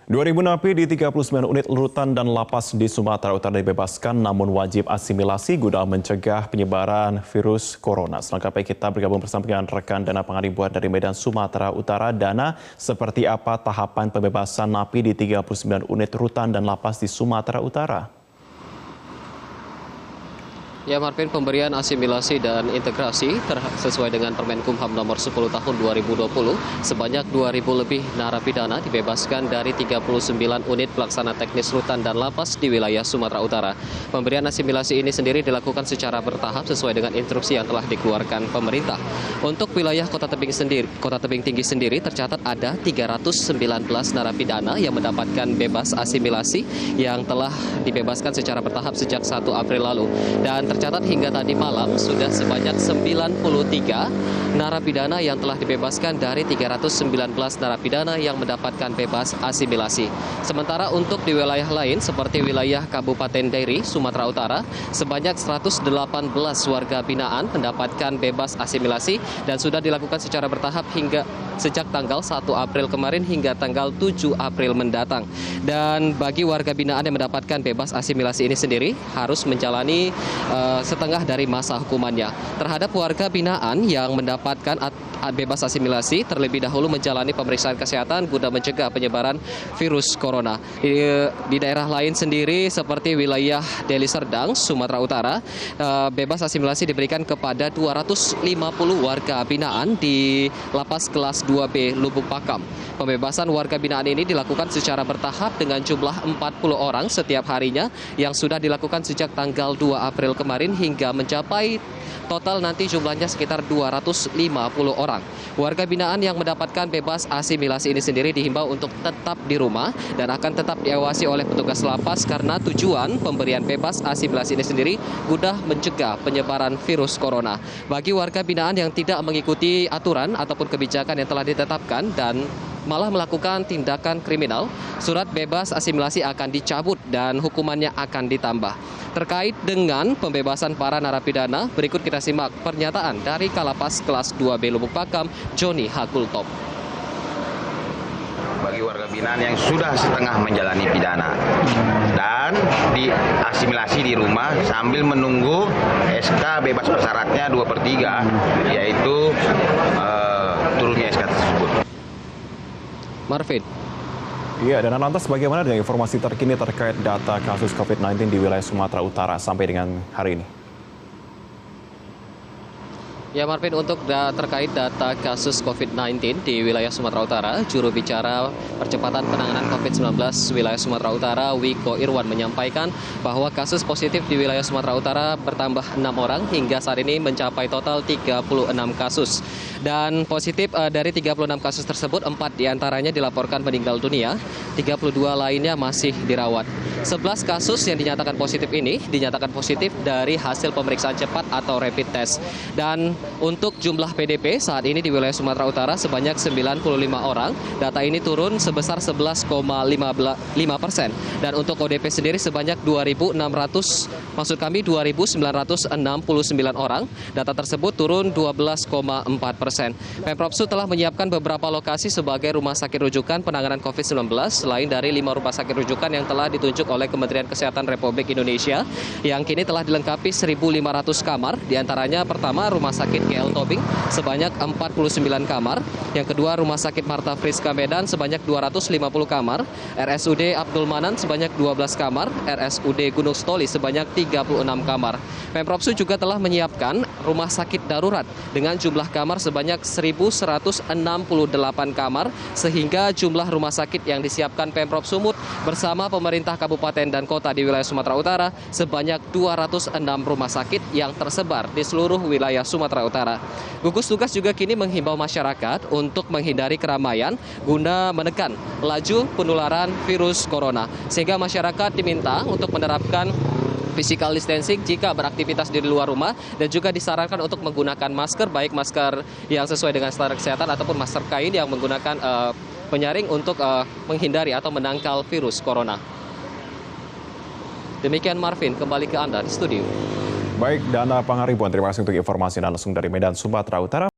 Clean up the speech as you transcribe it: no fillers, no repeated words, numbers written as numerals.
2.000 napi di 39 unit rutan dan lapas di Sumatera Utara dibebaskan namun wajib asimilasi guna mencegah penyebaran virus corona. Selengkapnya kita bergabung bersama dengan rekan Dana Pangaribuan dari Medan, Sumatera Utara. Dana, seperti apa tahapan pembebasan napi di 39 unit rutan dan lapas di Sumatera Utara? Ya, Marvin, pemberian asimilasi dan integrasi sesuai dengan Permenkumham nomor 10 tahun 2020, sebanyak 2.000 lebih narapidana dibebaskan dari 39 unit pelaksana teknis rutan dan lapas di wilayah Sumatera Utara. Pemberian asimilasi ini sendiri dilakukan secara bertahap sesuai dengan instruksi yang telah dikeluarkan pemerintah. Untuk wilayah Kota Tebing Tinggi sendiri tercatat ada 319 narapidana yang mendapatkan bebas asimilasi yang telah dibebaskan secara bertahap sejak 1 April lalu. Dan tercatat hingga tadi malam sudah sebanyak 93 narapidana yang telah dibebaskan dari 319 narapidana yang mendapatkan bebas asimilasi. Sementara untuk di wilayah lain seperti wilayah Kabupaten Dairi, Sumatera Utara, sebanyak 118 warga binaan mendapatkan bebas asimilasi dan sudah dilakukan secara bertahap hingga sejak tanggal 1 April kemarin hingga tanggal 7 April mendatang. Dan bagi warga binaan yang mendapatkan bebas asimilasi ini sendiri harus menjalani setengah dari masa hukumannya. Terhadap warga binaan yang mendapatkan bebas asimilasi terlebih dahulu menjalani pemeriksaan kesehatan guna mencegah penyebaran virus corona. Di daerah lain sendiri seperti wilayah Deli Serdang, Sumatera Utara, bebas asimilasi diberikan kepada 250 warga binaan di lapas kelas 2B Lubuk Pakam. Pembebasan warga binaan ini dilakukan secara bertahap dengan jumlah 40 orang setiap harinya yang sudah dilakukan sejak tanggal 2 April kemarin hingga mencapai total nanti jumlahnya sekitar 250 orang. Warga binaan yang mendapatkan bebas asimilasi ini sendiri dihimbau untuk tetap di rumah dan akan tetap diawasi oleh petugas lapas karena tujuan pemberian bebas asimilasi ini sendiri guna mencegah penyebaran virus corona. Bagi warga binaan yang tidak mengikuti aturan ataupun kebijakan yang telah ditetapkan dan malah melakukan tindakan kriminal, surat bebas asimilasi akan dicabut dan hukumannya akan ditambah. Terkait dengan pembebasan para narapidana, berikut kita simak pernyataan dari Kalapas kelas 2B Lubuk Pakam, Joni Hakultop. Bagi warga binaan yang sudah setengah menjalani pidana dan diasimilasi di rumah sambil menunggu SK bebas bersyaratnya 2/3, yaitu turunnya SK tersebut. Marvin. Iya, dan lantas bagaimana dengan informasi terkini terkait data kasus COVID-19 di wilayah Sumatera Utara sampai dengan hari ini? Ya, Marvin, untuk terkait data kasus COVID-19 di wilayah Sumatera Utara, juru bicara percepatan penanganan COVID-19 wilayah Sumatera Utara, Wiko Irwan, menyampaikan bahwa kasus positif di wilayah Sumatera Utara bertambah 6 orang hingga saat ini mencapai total 36 kasus. Dan positif dari 36 kasus tersebut, 4 diantaranya dilaporkan meninggal dunia, 32 lainnya masih dirawat. 11 kasus yang dinyatakan positif ini dinyatakan positif dari hasil pemeriksaan cepat atau rapid test. Dan untuk jumlah PDP saat ini di wilayah Sumatera Utara sebanyak 95 orang. Data ini turun sebesar 11,5%. Dan untuk ODP sendiri sebanyak 2.969 orang. Data tersebut turun 12,4%. Pemprov Sud telah menyiapkan beberapa lokasi sebagai rumah sakit rujukan penanganan COVID-19 selain dari 5 rumah sakit rujukan yang telah ditunjuk oleh Kementerian Kesehatan Republik Indonesia yang kini telah dilengkapi 1.500 kamar. Di antaranya pertama Rumah Sakit GL Tobing sebanyak 49 kamar. Yang kedua Rumah Sakit Marta Friska Medan sebanyak 250 kamar. RSUD Abdul Manan sebanyak 12 kamar. RSUD Gunung Stoli sebanyak 36 kamar. Pemprov Sud juga telah menyiapkan rumah sakit darurat dengan jumlah kamar sebanyak 1.168 kamar sehingga jumlah rumah sakit yang disiapkan Pemprov Sumut bersama pemerintah kabupaten dan kota di wilayah Sumatera Utara sebanyak 206 rumah sakit yang tersebar di seluruh wilayah Sumatera Utara. Gugus tugas juga kini menghimbau masyarakat untuk menghindari keramaian guna menekan laju penularan virus corona. Sehingga masyarakat diminta untuk menerapkan physical distancing jika beraktivitas di luar rumah dan juga disarankan untuk menggunakan masker, baik masker yang sesuai dengan standar kesehatan ataupun masker kain yang menggunakan penyaring untuk menghindari atau menangkal virus corona. Demikian Marvin, kembali ke Anda di studio. Baik, Dana Pangaribuan, terima kasih untuk informasi langsung dari Medan, Sumatera Utara.